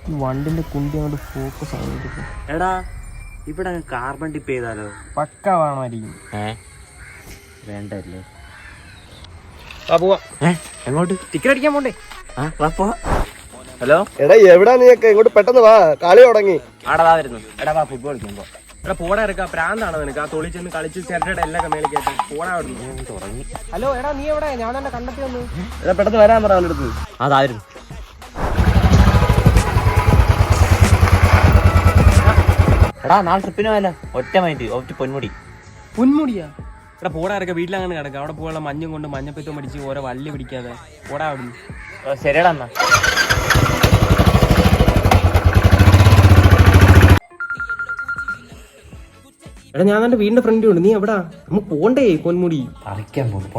ഈ വണ്ടിന്റെ കുണ്ടി അങ്ങോട്ട് ഫോക്കസ് ആയിട്ട്. എടാ ഇവിടെ കാർബൺ ടിപ്പ് ചെയ്താലോ? പക്ക വേണമായിരിക്കും. വേണ്ടല്ലേ? പോവാ. എങ്ങോട്ട്? ടിക്കറ്റ് അടിക്കാൻ പോണ്ടേ? ഹലോ എടാ എവിടാ നീയൊക്കെ? ഇങ്ങോട്ട് പെട്ടെന്ന് വാ, കളി തുടങ്ങി. ആടാ വരുന്നു. എടാ വാ ഫുട്ബോൾ കളിക്കുമ്പോ. എടാ പോടാ ഇറക്കാം. പ്രാന്താണോ നിനക്ക്? ആ തൊളി ചെന്ന് കളിച്ച് ചേട്ടയുടെ എല്ലാ കമ്മയിലും കയറ്റാൻ പോടാ അവിടുന്ന്. തുടങ്ങി. ഹലോ എടാ നീ എവിടെ? ഞാൻ തന്നെ കണ്ടെത്തി വന്നു. എടാ പെട്ടെന്ന് വരാൻ പറ അവൻ്റെ അടുത്ത്. അതായിരുന്നു. എടാ നാളെ ട്രിപ്പിന് പോയല്ലോ. ഒറ്റ മൈൻഡ് ഒറ്റ പൊന്മുടി. പൊന്മുടിയാ? എടാ പോടാ ഇറക്കാം. വീട്ടിലങ്ങനെ കിടക്കാം. അവിടെ പോകാനുള്ള മഞ്ഞും കൊണ്ട് മഞ്ഞപ്പിത്തം അടിച്ച് ഓരോ വള്ളി പിടിക്കാതെ പോടാ അവിടുന്ന്. ശരിയടാ എന്നാ. എടാ ഞാൻ എന്റെ വീടിന്റെ ഫ്രണ്ടിൽ ഉണ്ട്. നീ എവിടാ? നമുക്ക് പോണ്ടേ പൊന്മുടി? പറിക്കാൻ പോകും.